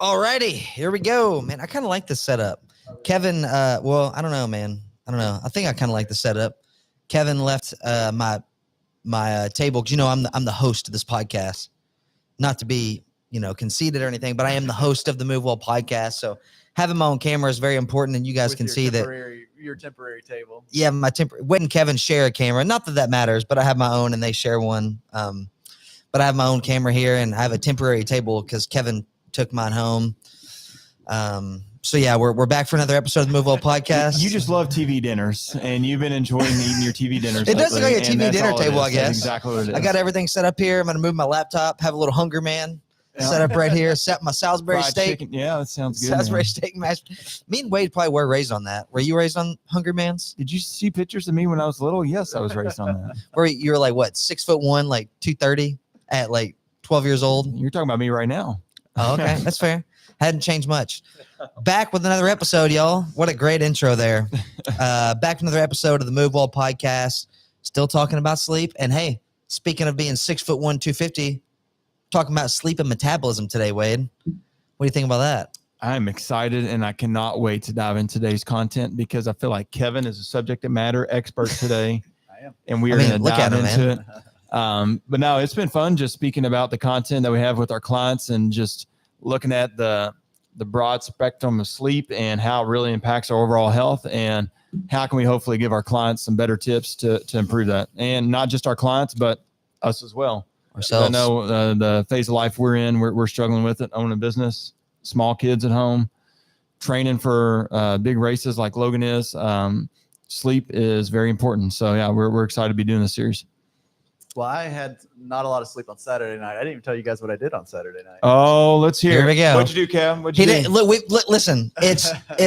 Alrighty, here we go, man. I kind of like this setup. Kevin, well, I don't know, man. I don't know. I think I kind of like the setup. Kevin left my table because I'm the host of this podcast. Not to be conceited or anything, but I am the host of the Move Well podcast. So having my own camera is very important, and you guys can see your temporary table. Yeah, my temporary. Wade and Kevin share a camera. Not that matters, but I have my own, and they share one. But I have my own camera here, and I have a temporary table because Kevin took mine home. So yeah, we're back for another episode of the Move Well podcast. You just love TV dinners, and you've been enjoying eating your TV dinners. It does look like a TV dinner table, I guess. That's exactly what it is. I got everything set up here. I'm gonna move my laptop, have a little Hunger Man set up right here. Set my Salisbury Fried steak. chicken. Yeah, that sounds good. Salisbury steak mashed. Me and Wade probably were raised on that. Were you raised on Hunger Mans? Did you see pictures of me when I was little? Yes, I was raised on that. Where you were like what, 6'1", like 230 at like 12 years old? You're talking about me right now. Oh, okay, that's fair. Hadn't changed much. Back with another episode, y'all. What a great intro there. Back with another episode of the Move Well podcast. Still talking about sleep. And hey, speaking of being 6'1", 250, talking about sleep and metabolism today, Wade. What do you think about that? I'm excited, and I cannot wait to dive into today's content because I feel like Kevin is a subject matter expert today. I am. And we are going to dive into it. But no, it's been fun just speaking about the content that we have with our clients and just looking at the broad spectrum of sleep and how it really impacts our overall health and how can we hopefully give our clients some better tips to improve that. And not just our clients, but us as well. Ourselves. I know the phase of life we're in, we're struggling with it, owning a business, small kids at home, training for big races like Logan is. Sleep is very important. So yeah, we're excited to be doing this series. Well, I had not a lot of sleep on Saturday night. I didn't even tell you guys what I did on Saturday night. Oh, let's hear. Here we go. What'd you do, Kev? What'd you do? Listen,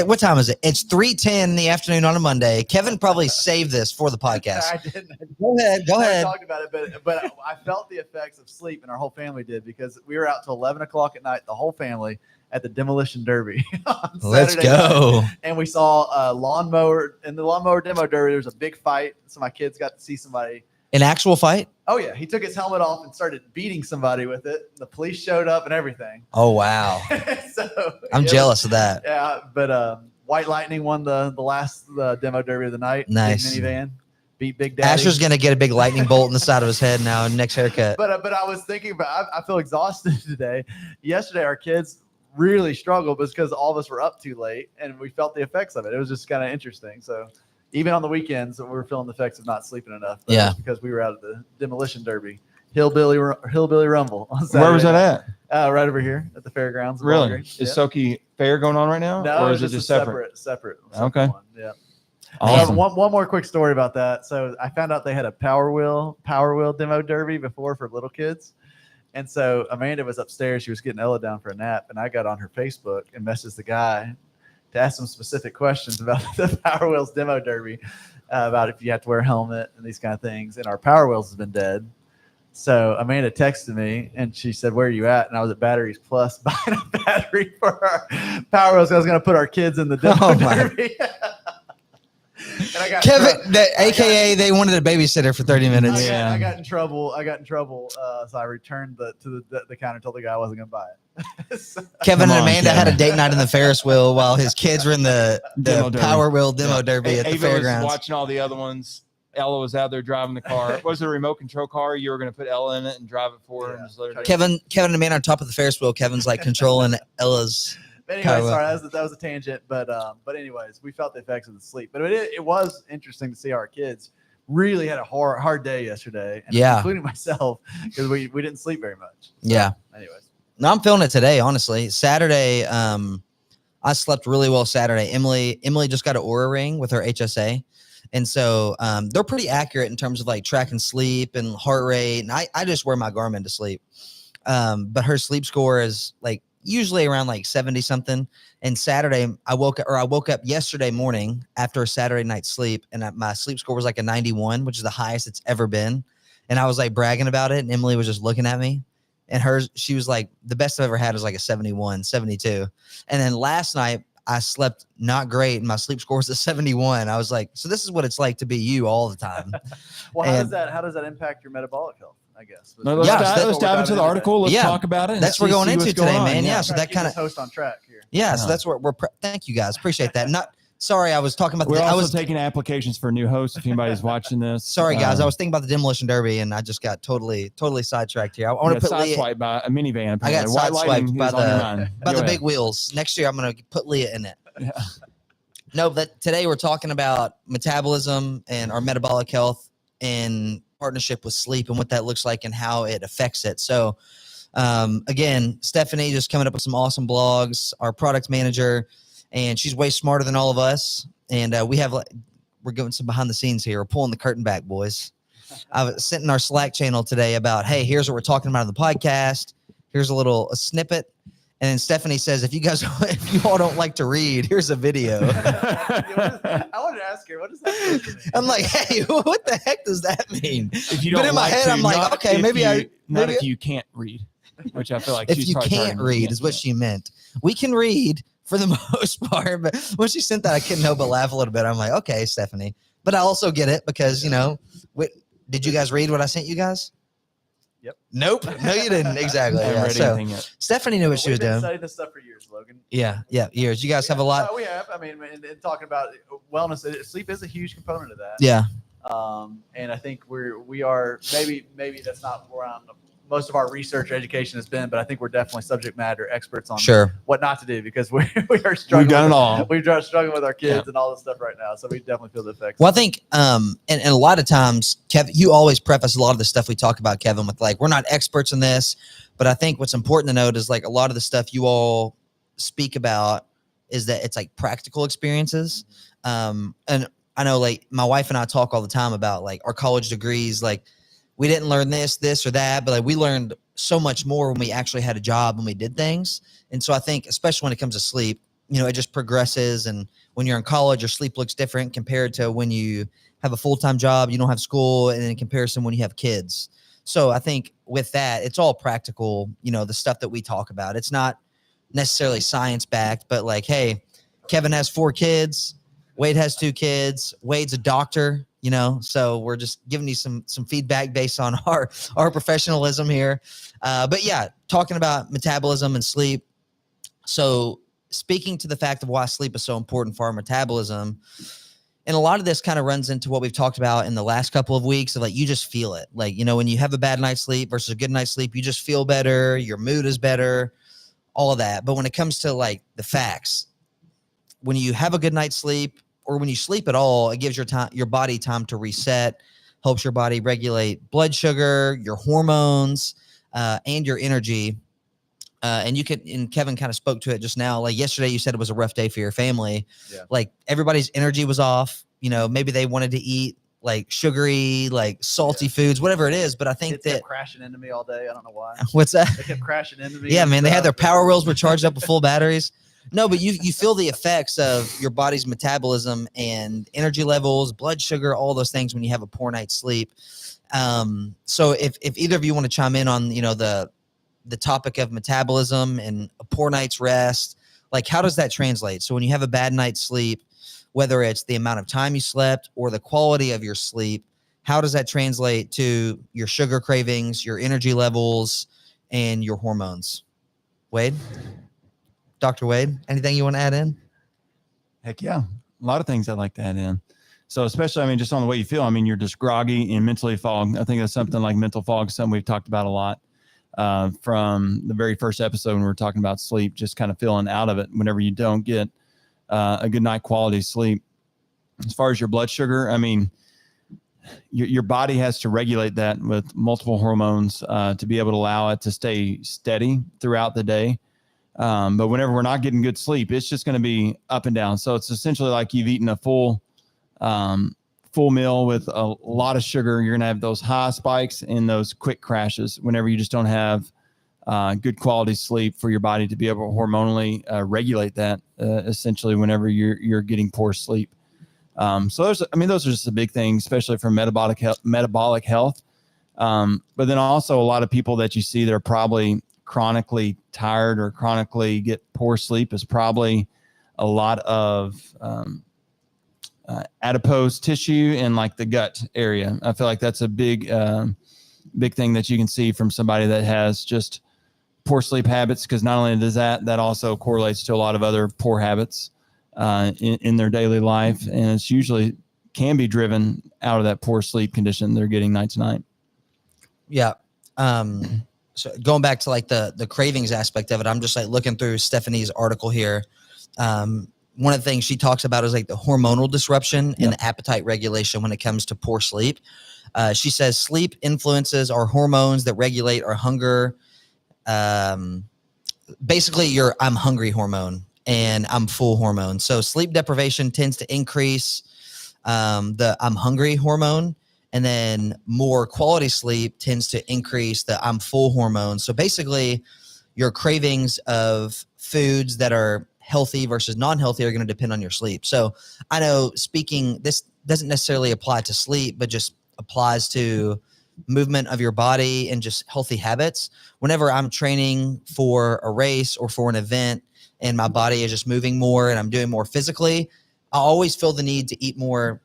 what time is it? It's 3:10 in the afternoon on a Monday. Kevin probably saved this for the podcast. I didn't. Go ahead. I talked about it, but I felt the effects of sleep, and our whole family did because we were out till 11 o'clock at night, the whole family, at the Demolition Derby on Let's Saturday go. night. And we saw a lawnmower. In the lawnmower demo derby, there was a big fight. So my kids got to see somebody. An actual fight? Oh, yeah. He took his helmet off and started beating somebody with it. The police showed up and everything. Oh, wow. I'm jealous of that. Yeah, but White Lightning won the last demo derby of the night. Nice. Big minivan. Beat Big Daddy. Asher's going to get a big lightning bolt in the side of his head now. Next haircut. But I was thinking about I feel exhausted today. Yesterday, our kids really struggled because all of us were up too late, and we felt the effects of it. It was just kind of interesting. So even on the weekends, we were feeling the effects of not sleeping enough. Yeah. Because we were out at the Demolition Derby, Hillbilly Rumble on Saturday. Where was that at? Right over here at the fairgrounds. Really? Is Is Soki Fair going on right now? No, or is it just separate? Separate. Okay. One. Yeah. Awesome. One more quick story about that. So I found out they had a Power Wheel demo derby before for little kids. And so Amanda was upstairs. She was getting Ella down for a nap. And I got on her Facebook and messaged the guy to ask some specific questions about the Power Wheels demo derby, about if you have to wear a helmet and these kind of things. And our Power Wheels has been dead. So Amanda texted me and she said, "Where are you at?" And I was at Batteries Plus buying a battery for our Power Wheels. I was going to put our kids in the demo derby. And I got Kevin, AKA they wanted a babysitter for 30 minutes. I got in trouble. So I returned to the counter and told the guy I wasn't going to buy it. Kevin Come and on, Amanda Kevin. had a date night in the Ferris wheel while his kids were in the Demo derby. Power Wheel demo derby at the Ava fairgrounds. was watching all the other ones. Ella was out there driving the car. What was it, a remote control car? You were going to put Ella in it and drive it for her. Yeah. And just let her do it? Kevin and Amanda on top of the Ferris wheel. Kevin's like controlling Ella's. But anyway, sorry, that was a tangent. But anyways, we felt the effects of the sleep. But it was interesting to see our kids really had a hard day yesterday. And Yeah. including myself, because we didn't sleep very much. So, Yeah. Anyways. No, I'm feeling it today, honestly. Saturday, I slept really well Saturday. Emily just got an Oura ring with her HSA. And so they're pretty accurate in terms of like tracking sleep and heart rate. And I just wear my Garmin to sleep. But her sleep score is like usually around like 70 something. And Saturday I woke up yesterday morning after a Saturday night sleep, and my sleep score was like a 91, which is the highest it's ever been. And I was like bragging about it. And Emily was just looking at me, and she was like, the best I've ever had was like a 71, 72. And then last night I slept not great, and my sleep score was a 71. I was like, so this is what it's like to be you all the time. Well, how does that impact your metabolic health? I guess. No, let's, Yeah, let's dive into the article. Let's talk about it. That's what we're going into today, man. Yeah, so that kind of host on track here. Yeah, so that's what we're. Thank you guys, appreciate that. Not sorry, I was talking about. We're I also was taking applications for new hosts. If anybody's watching this, sorry guys, I was thinking about the demolition derby, and I just got totally sidetracked here. I want to put Leah. sideswiped by a minivan. I got sideswiped by the big wheel. wheels. Next year, I'm going to put Leah in it. Yeah. No, but today we're talking about metabolism and our metabolic health in partnership with sleep and what that looks like and how it affects it. So, again, Stephanie just coming up with some awesome blogs, our product manager, and she's way smarter than all of us. And we're going some behind the scenes here. We're pulling the curtain back, boys. I was sent in our Slack channel today about, hey, here's what we're talking about in the podcast. Here's a snippet. And then Stephanie says, if you all don't like to read, here's a video. I wanted to ask her, what does that mean? I'm like, hey, what the heck does that mean? If you but don't in my like head, to, I'm like, okay, if you can't read, which I feel like if you can't read is what she meant. We can read for the most part, but when she sent that, I couldn't help but laugh a little bit. I'm like, okay, Stephanie. But I also get it because, did you guys read what I sent you guys? Yep. Nope. No, you didn't. Exactly. I haven't read anything yet. Stephanie knew what she was doing. We've been studying this stuff for years, Logan. Yeah, years. You guys have a lot. No, we have. I mean, and talking about wellness, sleep is a huge component of that. Yeah. And I think we are maybe that's not where most of our research or education has been, but I think we're definitely subject matter experts on what not to do because we are struggling. We've done it all. We're struggling with our kids and all this stuff right now, so we definitely feel the effects. Well, I think, and a lot of times, Kevin, you always preface a lot of the stuff we talk about, Kevin, with like, we're not experts in this, but I think what's important to note is like a lot of the stuff you all speak about is that it's like practical experiences. And I know like my wife and I talk all the time about like our college degrees, like we didn't learn this or that, but like we learned so much more when we actually had a job and we did things. And so I think, especially when it comes to sleep, it just progresses. And when you're in college, your sleep looks different compared to when you have a full-time job, you don't have school, and in comparison when you have kids. So I think with that, it's all practical, the stuff that we talk about. It's not necessarily science-backed, but like, hey, Kevin has 4 kids. Wade has 2 kids. Wade's a doctor. So we're just giving you some feedback based on our professionalism here. But yeah, talking about metabolism and sleep. So speaking to the fact of why sleep is so important for our metabolism, and a lot of this kind of runs into what we've talked about in the last couple of weeks of like, you just feel it. Like, when you have a bad night's sleep versus a good night's sleep, you just feel better. Your mood is better, all of that. But when it comes to like the facts, when you have a good night's sleep, or when you sleep at all, it gives your body time to reset, helps your body regulate blood sugar, your hormones, and your energy. And Kevin kind of spoke to it just now. Like yesterday, you said it was a rough day for your family. Yeah. Like everybody's energy was off. Maybe they wanted to eat like sugary, like salty foods, whatever it is. But I think that kept crashing into me all day. I don't know why. What's that? They kept crashing into me. Yeah, man. They had their power wheels were charged up with full batteries. No, but you feel the effects of your body's metabolism and energy levels, blood sugar, all those things when you have a poor night's sleep. So if either of you want to chime in on, the topic of metabolism and a poor night's rest, like how does that translate? So when you have a bad night's sleep, whether it's the amount of time you slept or the quality of your sleep, how does that translate to your sugar cravings, your energy levels, and your hormones? Wade? Dr. Wade, anything you want to add in? Heck yeah. A lot of things I'd like to add in. So especially, just on the way you feel, you're just groggy and mentally fogged. I think that's something like mental fog, something we've talked about a lot from the very first episode when we were talking about sleep, just kind of feeling out of it whenever you don't get a good night quality sleep. As far as your blood sugar, your body has to regulate that with multiple hormones to be able to allow it to stay steady throughout the day. But whenever we're not getting good sleep, it's just going to be up and down. So it's essentially like you've eaten a full meal with a lot of sugar. You're going to have those high spikes and those quick crashes whenever you just don't have good quality sleep for your body to be able to hormonally regulate that essentially whenever you're getting poor sleep. So those are just the big things, especially for metabolic health. But then also a lot of people that you see that are probably chronically tired or chronically get poor sleep is probably a lot of adipose tissue in like the gut area. I feel like that's a big big thing that you can see from somebody that has just poor sleep habits, because not only does that also correlates to a lot of other poor habits in their daily life, and it's usually can be driven out of that poor sleep condition they're getting night to night. Yeah. So going back to like the cravings aspect of it, I'm just like looking through Stephanie's article here. One of the things she talks about is like the hormonal disruption and the appetite regulation when it comes to poor sleep. She says sleep influences our hormones that regulate our hunger. Basically your I'm hungry hormone and I'm full hormone. So sleep deprivation tends to increase the I'm hungry hormone, and then more quality sleep tends to increase the I'm full hormone. So basically your cravings of foods that are healthy versus non-healthy are going to depend on your sleep. So I know this doesn't necessarily apply to sleep, but just applies to movement of your body and just healthy habits. Whenever I'm training for a race or for an event and my body is just moving more and I'm doing more physically, I always feel the need to eat more,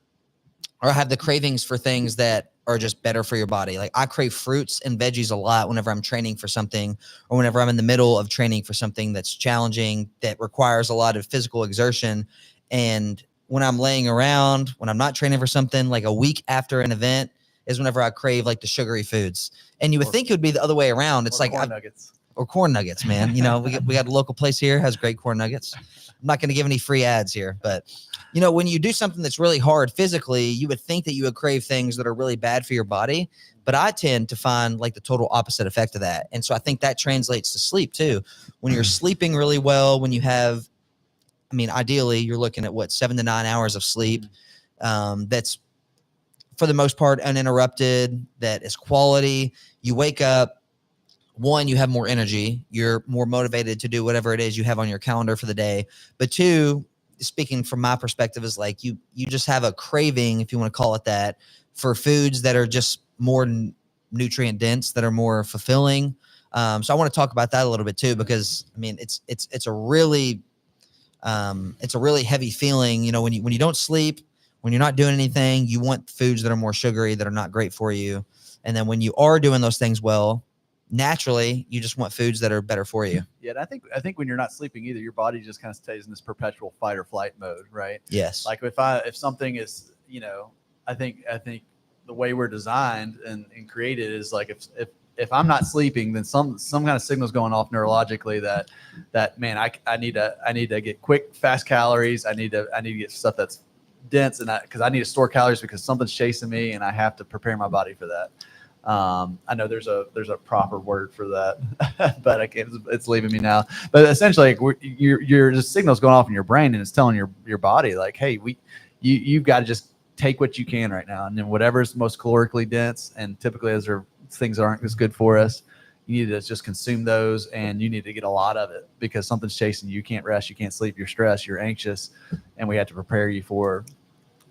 or have the cravings for things that are just better for your body. Like I crave fruits and veggies a lot whenever I'm training for something, or whenever I'm in the middle of training for something that's challenging, that requires a lot of physical exertion. And when I'm laying around, when I'm not training for something, like a week after an event is whenever I crave like the sugary foods. And you would think it would be the other way around. It's like corn nuggets. Or corn nuggets, man. You know, we got a local place here has great corn nuggets. I'm not going to give any free ads here, but you know, when you do something that's really hard physically, you would think that you would crave things that are really bad for your body. But I tend to find like the total opposite effect of that. And so I think that translates to sleep too. When you're sleeping really well, when you have, I mean, ideally you're looking at 7 to 9 hours of sleep. That's for the most part uninterrupted, that is quality. You wake up, one, you have more energy. You're more motivated to do whatever it is you have on your calendar for the day. But two, speaking from my perspective, is like you just have a craving, if you want to call it that, for foods that are just more nutrient dense, that are more fulfilling. So I want to talk about that a little bit too, because I mean, it's a really heavy feeling. You know, when you don't sleep, when you're not doing anything, you want foods that are more sugary, that are not great for you. And then when you are doing those things well, naturally you just want foods that are better for you. Yeah, and I think when you're not sleeping either, your body just kind of stays in this perpetual fight or flight mode, right? Yes. Like if something is, you know, I think the way we're designed and created is like if I'm not sleeping, then some kind of signal's going off neurologically that man, I need to get quick, fast calories. I need to get stuff that's dense, and because I need to store calories because something's chasing me, and I have to prepare my body for that. I know there's a proper word for that, but it's leaving me now. But essentially, your the signal's going off in your brain, and it's telling your body like, hey, you've got to just take what you can right now, and then whatever's most calorically dense, and typically as things aren't as good for us, you need to just consume those, and you need to get a lot of it because something's chasing you. You can't rest, you can't sleep, you're stressed, you're anxious, and we have to prepare you for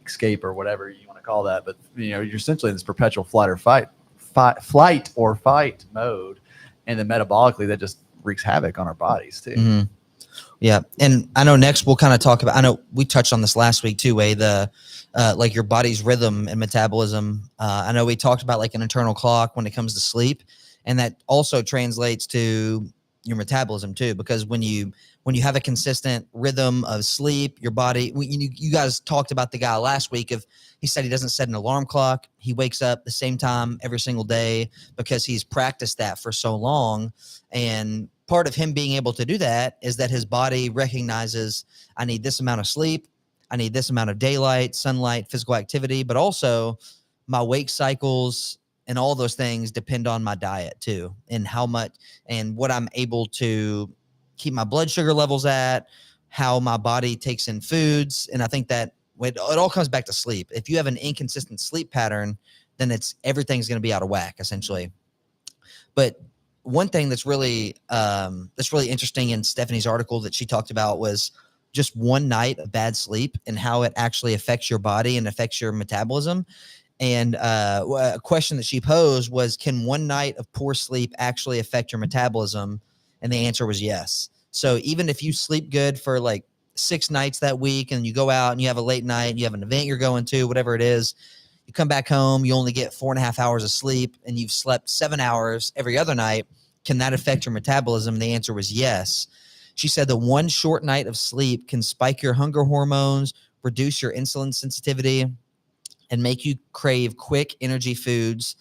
escape or whatever you want to call that. But you know, you're essentially in this perpetual flight or fight mode, and then metabolically that just wreaks havoc on our bodies too. Mm-hmm. Yeah, and I know next we'll kind of talk about. I know we touched on this last week too, the like your body's rhythm and metabolism. I know we talked about like an internal clock when it comes to sleep, and that also translates to your metabolism too, because when you have a consistent rhythm of sleep, your body. You guys talked about the guy last week he said he doesn't set an alarm clock. He wakes up the same time every single day because he's practiced that for so long. And part of him being able to do that is that his body recognizes, I need this amount of sleep, I need this amount of daylight, sunlight, physical activity, but also my wake cycles and all those things depend on my diet too, and how much and what I'm able to keep my blood sugar levels at, how my body takes in foods. And I think that it all comes back to sleep. If you have an inconsistent sleep pattern, then everything's going to be out of whack essentially. But one thing that's really interesting in Stephanie's article that she talked about was just one night of bad sleep and how it actually affects your body and affects your metabolism. And a question that she posed was, can one night of poor sleep actually affect your metabolism? And the answer was yes. So even if you sleep good for like 6 nights that week and you go out and you have a late night and you have an event you're going to, whatever it is, you come back home, you only get 4.5 hours of sleep, and you've slept 7 hours every other night. Can that affect your metabolism? And the answer was yes. She said that one short night of sleep can spike your hunger hormones, reduce your insulin sensitivity, and make you crave quick energy foods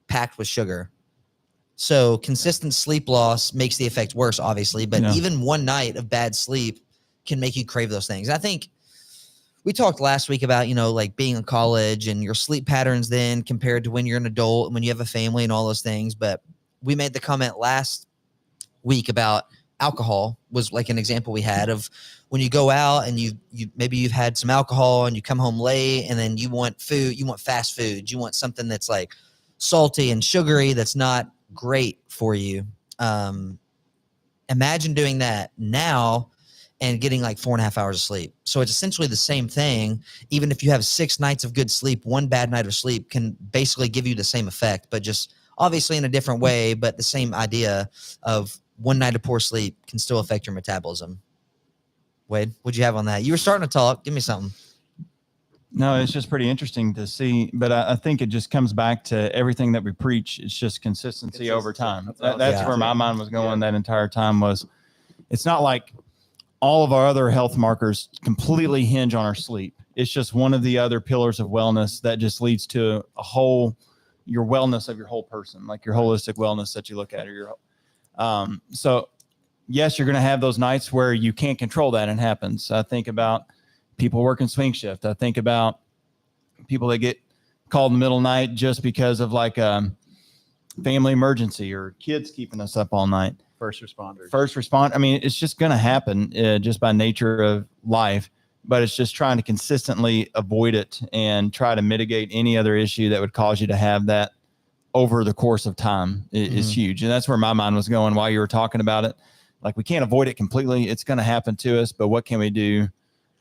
packed with sugar. So consistent sleep loss makes the effect worse, obviously, but even one night of bad sleep can make you crave those things. I think we talked last week about, like being in college and your sleep patterns then compared to when you're an adult and when you have a family and all those things. But we made the comment last week about alcohol was like an example we had of when you go out and maybe you've had some alcohol and you come home late and then you want food, you want fast food, you want something that's like salty and sugary that's not great for you. Imagine doing that now and getting like 4.5 hours of sleep. So it's essentially the same thing. Even if you have 6 nights of good sleep, one bad night of sleep can basically give you the same effect, but just obviously in a different way, but the same idea of one night of poor sleep can still affect your metabolism. Wade, what'd you have on that? You were starting to talk. Give me something. No, it's just pretty interesting to see, but I think it just comes back to everything that we preach. It's just consistency over time. That's where my mind was going that entire time. Was it's not like all of our other health markers completely hinge on our sleep. It's just one of the other pillars of wellness that just leads to your wellness of your whole person, like your holistic wellness that you look at. So yes, you're going to have those nights where you can't control that and it happens. I think about people working swing shift. I think about people that get called in the middle of the night just because of like a family emergency or kids keeping us up all night. First responders. I mean, it's just going to happen just by nature of life, but it's just trying to consistently avoid it and try to mitigate any other issue that would cause you to have that over the course of time is huge. And that's where my mind was going while you were talking about it. Like, we can't avoid it completely. It's going to happen to us, but what can we do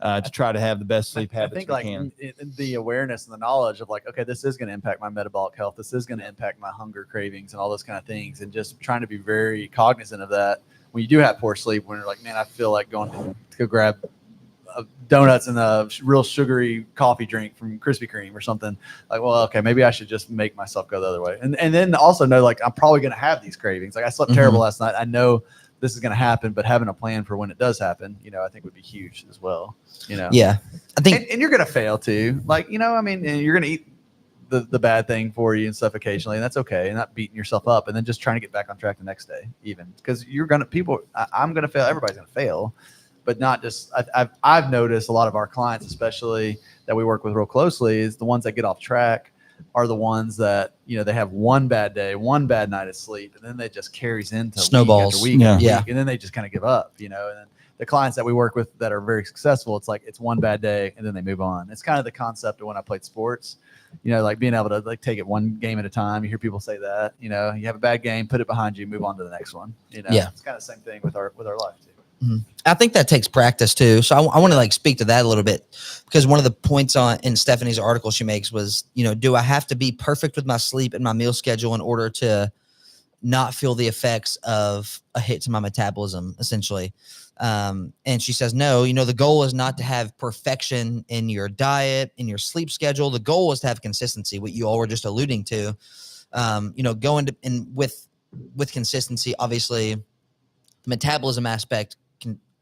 to try to have the best sleep habits we can? The awareness and the knowledge of like, okay, this is going to impact my metabolic health. This is going to impact my hunger cravings and all those kind of things. And just trying to be very cognizant of that when you do have poor sleep, when you're like, man, I feel like going to go grab donuts and a real sugary coffee drink from Krispy Kreme or something. Like, well, okay, maybe I should just make myself go the other way. And then also know, like, I'm probably going to have these cravings. Like, I slept terrible last night. I know this is going to happen, but having a plan for when it does happen, I think would be huge as well. Yeah, I think, and you're going to fail too. Like, I mean, and you're going to eat the bad thing for you and stuff occasionally, and that's okay. And not beating yourself up, and then just trying to get back on track the next day, even because I'm going to fail. Everybody's going to fail, but not just. I've noticed a lot of our clients, especially that we work with real closely, is the ones that get off track are the ones that they have one bad day, one bad night of sleep, and then they just carries into snowballs week after week, and then they just kind of give up, and then the clients that we work with that are very successful, it's like it's one bad day and then they move on. It's kind of the concept of when I played sports, like being able to like take it one game at a time. You hear people say that, you have a bad game, put it behind you, move on to the next one. It's kind of the same thing with our life too. I think that takes practice too. So I want to like speak to that a little bit, because one of the points in Stephanie's article she makes was, do I have to be perfect with my sleep and my meal schedule in order to not feel the effects of a hit to my metabolism, essentially? And she says, no, the goal is not to have perfection in your diet, in your sleep schedule. The goal is to have consistency, what you all were just alluding to. Going to, and with consistency, obviously the metabolism aspect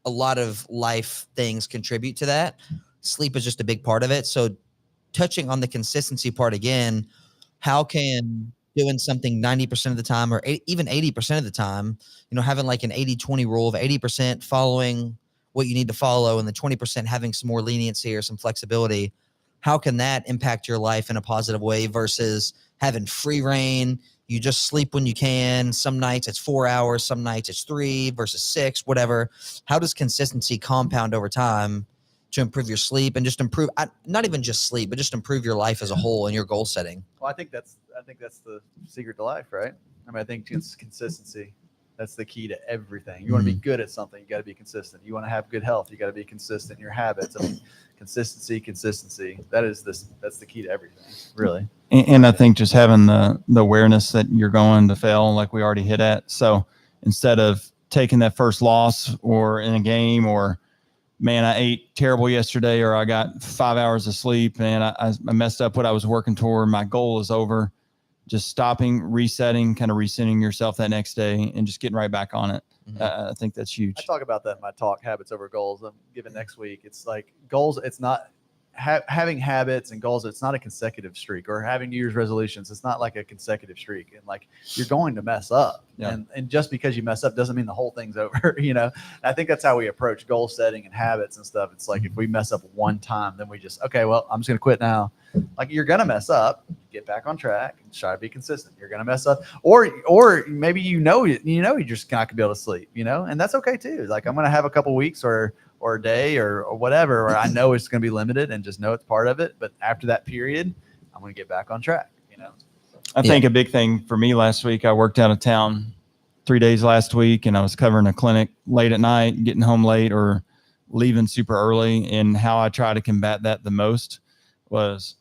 a lot of life things contribute to that. Sleep is just a big part of it. So touching on the consistency part again, how can doing something 90% of the time or even 80% of the time, having like an 80-20 rule of 80% following what you need to follow and the 20% having some more leniency or some flexibility, how can that impact your life in a positive way versus having free reign? You just sleep when you can. Some nights it's 4 hours, some nights it's 3 versus 6, whatever. How does consistency compound over time to improve your sleep and just improve, not even just sleep, but just improve your life as a whole and your goal setting? Well, I think that's the secret to life, right? I mean, I think it's consistency. That's the key to everything. You want to be good at something, you got to be consistent. You want to have good health, you got to be consistent in your habits. I mean, consistency. That's the key to everything, really. And I think just having the awareness that you're going to fail, like we already hit at. So instead of taking that first loss or in a game or man, I ate terrible yesterday, or I got 5 hours of sleep and I messed up what I was working toward. My goal is over. Just stopping, resetting, kind of resetting yourself that next day and just getting right back on it. I think that's huge. I talk about that in my talk, Habits Over Goals. I'm giving next week. It's like goals. It's not having habits and goals. It's not a consecutive streak, or having New Year's resolutions. It's not like a consecutive streak. And like, you're going to mess up. Yeah. And just because you mess up doesn't mean the whole thing's over. And I think that's how we approach goal setting and habits and stuff. It's like, if we mess up one time, then we just, okay, well, I'm just going to quit now. Like, you're going to mess up, get back on track and try to be consistent. You're going to mess up, or maybe you're just not going to be able to sleep, and that's okay too. Like, I'm going to have a couple weeks or a day or whatever, where I know it's going to be limited and just know it's part of it. But after that period, I'm going to get back on track, I think a big thing for me last week, I worked out of town 3 days last week, and I was covering a clinic late at night, getting home late or leaving super early. And how I try to combat that the most was,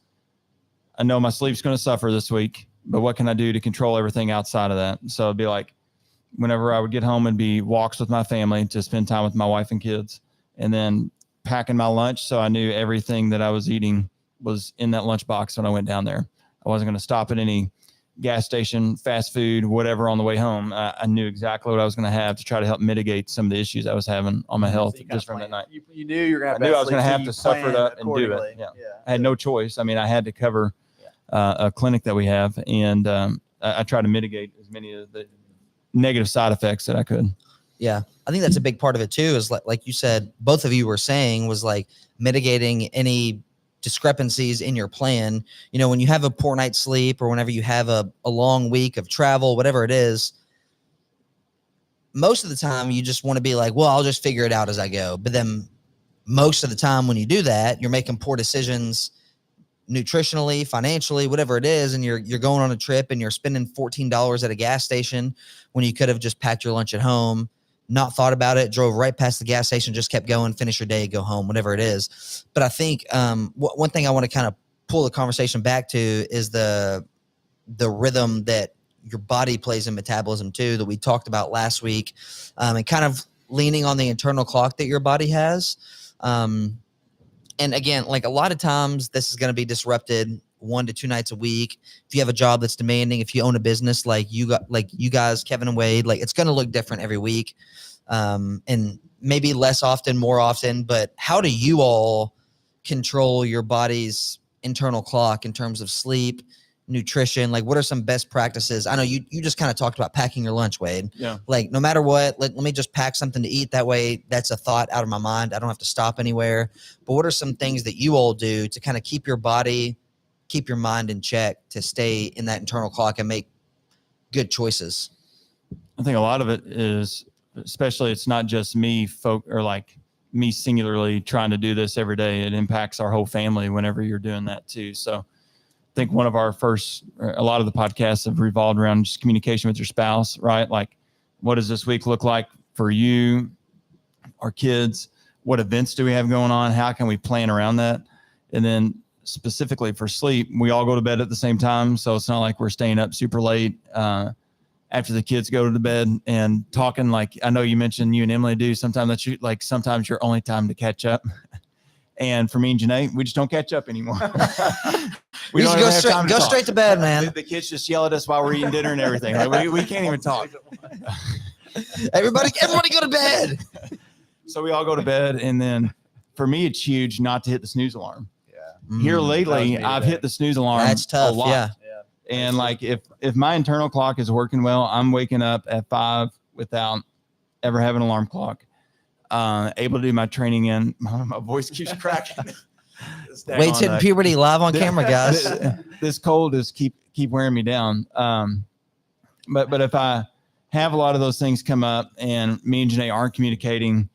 I know my sleep's going to suffer this week, but what can I do to control everything outside of that? So it'd be like, whenever I would get home, it'd be walks with my family to spend time with my wife and kids, and then packing my lunch. So I knew everything that I was eating was in that lunchbox when I went down there. I wasn't going to stop at any gas station, fast food, whatever on the way home. I knew exactly what I was going to have to try to help mitigate some of the issues I was having on my health just from that night. You knew you were going to. I knew I was going to have to suffer that and do it. Yeah. I had no choice. I mean, I had to cover a clinic that we have, and I try to mitigate as many of the negative side effects that I could. Yeah, I think that's a big part of it too. Is like you said, both of you were saying, was like mitigating any discrepancies in your plan. When you have a poor night's sleep, or whenever you have a long week of travel, whatever it is, most of the time you just want to be like, well, I'll just figure it out as I go. But then most of the time when you do that, you're making poor decisions nutritionally, financially, whatever it is. And you're going on a trip and you're spending $14 at a gas station when you could have just packed your lunch at home, not thought about it, drove right past the gas station, just kept going, finish your day, go home, whatever it is. But I think one thing I want to kind of pull the conversation back to is the rhythm that your body plays in metabolism too, that we talked about last week, and kind of leaning on the internal clock that your body has. And again, like, a lot of times this is going to be disrupted 1 to 2 nights a week. If you have a job that's demanding, if you own a business like you guys, Kevin and Wade, like, it's going to look different every week, and maybe less often, more often. But how do you all control your body's internal clock in terms of sleep, nutrition? Like, what are some best practices? I know you just kind of talked about packing your lunch, Wade. Yeah. Like, no matter what, let me just pack something to eat. That way, that's a thought out of my mind. I don't have to stop anywhere. But what are some things that you all do to kind of keep your body, keep your mind in check, to stay in that internal clock and make good choices? I think a lot of it is, especially, it's not just me me singularly trying to do this every day. It impacts our whole family whenever you're doing that too. So I think a lot of the podcasts have revolved around just communication with your spouse, right? Like, what does this week look like for you, our kids? What events do we have going on? How can we plan around that? And then specifically for sleep, we all go to bed at the same time. So it's not like we're staying up super late after the kids go to the bed and talking. Like, I know you mentioned you and Emily do sometimes sometimes your only time to catch up. And for me and Janae, we just don't catch up anymore. We don't go straight to bed, man. The kids just yell at us while we're eating dinner and everything. Like, we can't even talk. Everybody go to bed. So we all go to bed. And then for me, it's huge not to hit the snooze alarm. Yeah. Here lately, I've hit the snooze alarm. That's tough. A lot. Yeah. And like, if my internal clock is working well, I'm waking up at 5 without ever having an alarm clock. Able to do my training in. My voice keeps cracking. Wade's hitting puberty live on camera, guys. This cold is keep wearing me down. But if I have a lot of those things come up and me and Janae aren't communicating,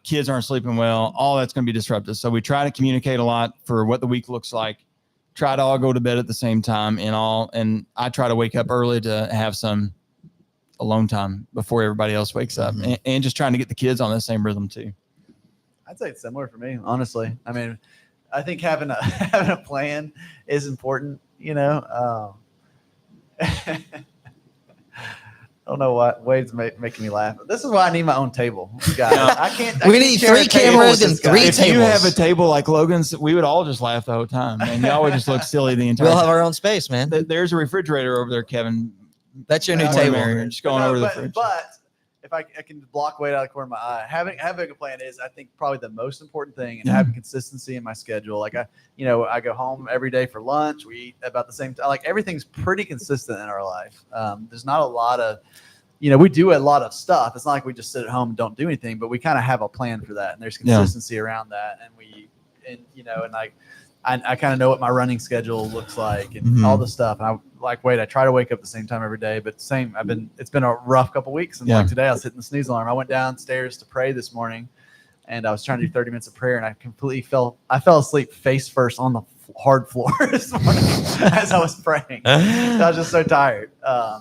kids aren't sleeping well, all that's going to be disruptive. So we try to communicate a lot for what the week looks like. Try to all go to bed at the same time and I try to wake up early to have some alone time before everybody else wakes up, and just trying to get the kids on the same rhythm too. I'd say it's similar for me, honestly. I mean, I think having a plan is important, I don't know what Wade's making me laugh. This is why I need my own table, guys. I can't. We need share 3 a table cameras with and this guy. 3 If you tables. have a table like Logan's, we would all just laugh the whole time, and y'all would just look silly the entire We'll have time. our own space, man. There's a refrigerator over there, Kevin. That's your new Well, table. Mary, just going over the fridge. But if I can block Wade out of the corner of my eye, having a plan is, I think, probably the most important thing, and having consistency in my schedule. Like I go home every day for lunch. We eat about the same time. Like everything's pretty consistent in our life. There's not a lot of, we do a lot of stuff. It's not like we just sit at home and don't do anything, but we kind of have a plan for that, and there's consistency around that, I kind of know what my running schedule looks like and all the stuff. And I try to wake up the same time every day, but it's been a rough couple weeks. And like today I was hitting the snooze alarm. I went downstairs to pray this morning, and I was trying to do 30 minutes of prayer, and I fell asleep face first on the hard floor this morning as I was praying. I was just so tired.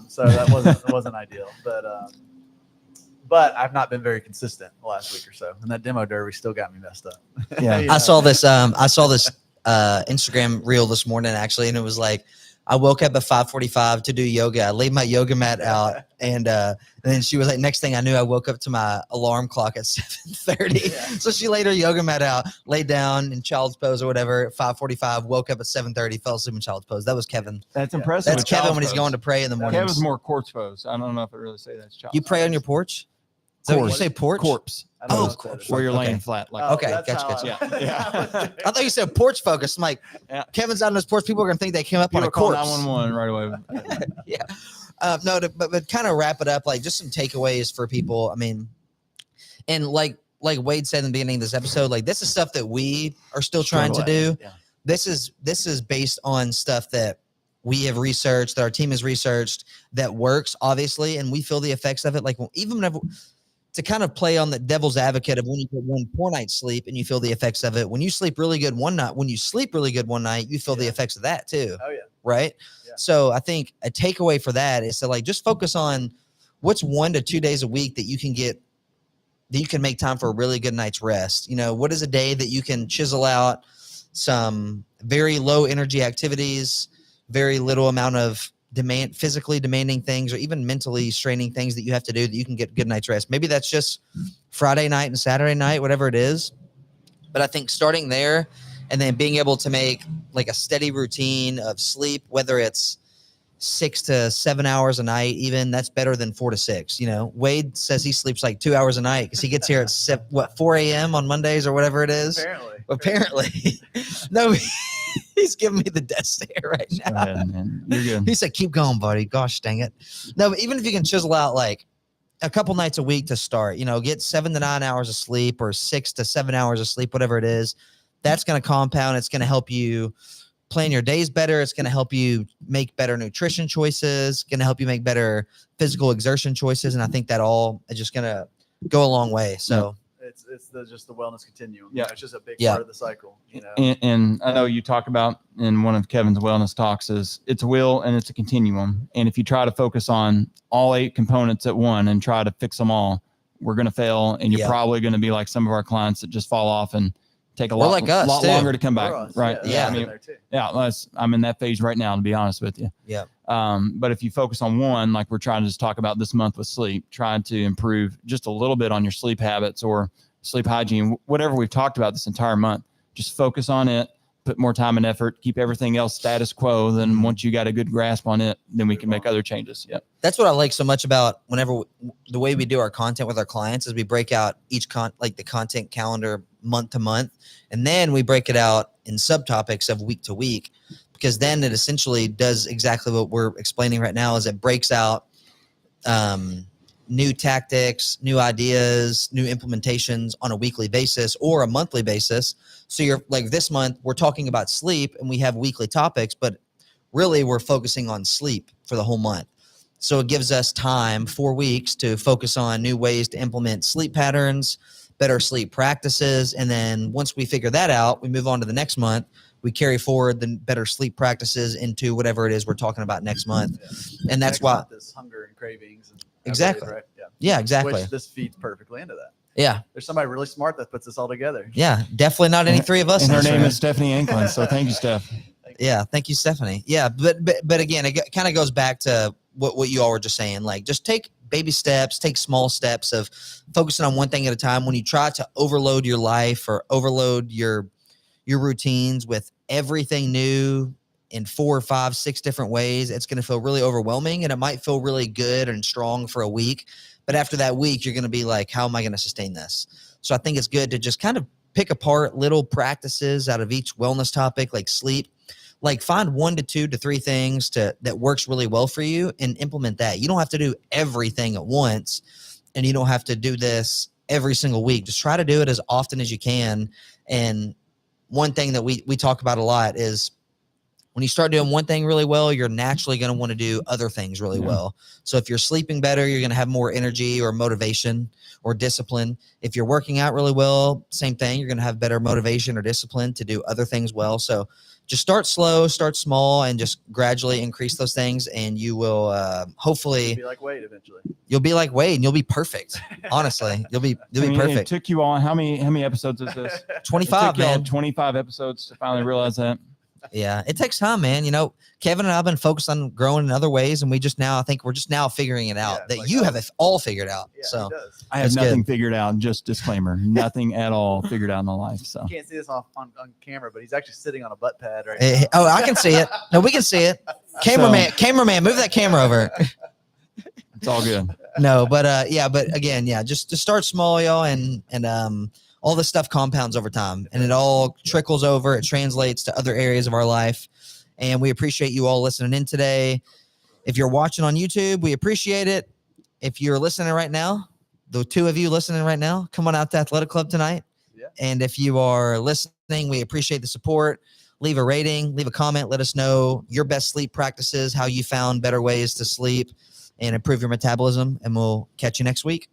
So that wasn't ideal, but I've not been very consistent the last week or so. And that demo derby still got me messed up. Yeah. I saw this Instagram reel this morning actually, and it was like I woke up at 5:45 to do yoga. I laid my yoga mat out, and then she was like, next thing I knew, I woke up to my alarm clock at 7:30. So she laid her yoga mat out, laid down in child's pose or whatever at 5:45, woke up at 7:30, fell asleep in child's pose. That was Kevin. That's impressive. That's Kevin when he's going to pray in the morning. Kevin's more corpse pose. I don't know if I really say that's child's You pray pose. on your porch? Is that what you say, porch? Corpse. I don't know what corpse. that Where you're Okay. laying flat. Like Okay, that's gotcha. how Yeah. I thought you said porch focus. I'm like, Kevin's out on his porch. People are going to think they came up on a People call corpse. 911 right away. Yeah. But kind of wrap it up, like just some takeaways for people. I mean, and like Wade said in the beginning of this episode, like this is stuff that we are still trying to do. Yeah. This is based on stuff that we have researched, that our team has researched, that works, obviously, and we feel the effects of it. Like even whenever, to kind of play on the devil's advocate of when you get one poor night's sleep and you feel the effects of it. When you sleep really good one night, you feel the effects of that too. Oh yeah. Right. Yeah. So I think a takeaway for that is to like just focus on what's 1 to 2 days a week that you can make time for a really good night's rest. What is a day that you can chisel out some very low energy activities, very little amount of physically demanding things, or even mentally straining things that you have to do that you can get good night's rest. Maybe that's just Friday night and Saturday night, whatever it is. But I think starting there and then being able to make like a steady routine of sleep, whether it's 6 to 7 hours a night, even that's better than 4 to 6. Wade says he sleeps like 2 hours a night because he gets here at 4 a.m. on Mondays or whatever it is. Apparently. No, he's giving me the death stare right now. Go ahead, man. You're good. He said, keep going, buddy. Gosh, dang it. No, but even if you can chisel out like a couple nights a week to start, get 7 to 9 hours of sleep or 6 to 7 hours of sleep, whatever it is, that's going to compound. It's going to help you plan your days better. It's going to help you make better nutrition choices, going to help you make better physical exertion choices. And I think that all is just going to go a long way. So it's just the wellness continuum. Yeah. It's just a big part of the cycle. And I know you talk about in one of Kevin's wellness talks is it's a wheel and it's a continuum. And if you try to focus on all 8 components at one and try to fix them all, we're going to fail. And you're probably going to be like some of our clients that just fall off and take a lot longer to come back. Right. I'm in that phase right now, to be honest with you. Yeah. But if you focus on one, like we're trying to just talk about this month with sleep, trying to improve just a little bit on your sleep habits or sleep hygiene, whatever we've talked about this entire month, just focus on it, put more time and effort, keep everything else status quo. Then once you got a good grasp on it, then we can make other changes. Yeah. That's what I like so much about the way we do our content with our clients is we break out the content calendar month to month. And then we break it out in subtopics of week to week, because then it essentially does exactly what we're explaining right now is it breaks out new tactics, new ideas, new implementations on a weekly basis or a monthly basis. So you're like this month, we're talking about sleep and we have weekly topics, but really we're focusing on sleep for the whole month. So it gives us time, 4 weeks, to focus on new ways to implement sleep patterns, better sleep practices. And then once we figure that out, we move on to the next month. We carry forward the better sleep practices into whatever it is we're talking about next month. Yeah. And that's why this hunger and cravings. And exactly. Right? Yeah, exactly. Which this feeds perfectly into that. Yeah. There's somebody really smart that puts this all together. Yeah, definitely not any three of us. And her name is Stephanie Anklin. So thank you, Steph. Yeah, thank you, Stephanie. Yeah, but again, it kind of goes back to what you all were just saying. Like, just take baby steps, take small steps of focusing on one thing at a time. When you try to overload your life or overload your routines with everything new in 4 or 5, 6 different ways, it's going to feel really overwhelming, and it might feel really good and strong for a week. But after that week, you're going to be like, how am I going to sustain this? So I think it's good to just kind of pick apart little practices out of each wellness topic, like sleep. Like, find 1 to 2 to 3 things that works really well for you and implement that. You don't have to do everything at once, and you don't have to do this every single week. Just try to do it as often as you can. And one thing that we talk about a lot is when you start doing one thing really well, you're naturally going to want to do other things really well. So if you're sleeping better, you're going to have more energy or motivation or discipline. If you're working out really well, same thing. You're going to have better motivation or discipline to do other things well. So just start slow, start small, and just gradually increase those things. And you will hopefully be like Wade eventually. You'll be like Wade, and you'll be perfect. Honestly, you'll be perfect. It took you on how many episodes is this? 25, it took you all man. 25 episodes to finally realize that. Yeah, it takes time, man. You know, Kevin and I have been focused on growing in other ways, and I think we're just now figuring it out. That you have it all figured out. Yeah, so I have nothing figured out. Just disclaimer, nothing at all figured out in my life. So you can't see this on camera, but he's actually sitting on a butt pad right now. Oh, I can see it. No, we can see it. Cameraman, move that camera over. It's all good. No, but again, just start small, y'all, and all this stuff compounds over time, and it all trickles over. It translates to other areas of our life, and we appreciate you all listening in today. If you're watching on YouTube, we appreciate it. If you're listening right now, the 2 of you listening right now, come on out to Athletic Club tonight. Yeah. And if you are listening, we appreciate the support. Leave a rating, leave a comment. Let us know your best sleep practices, how you found better ways to sleep and improve your metabolism, and we'll catch you next week.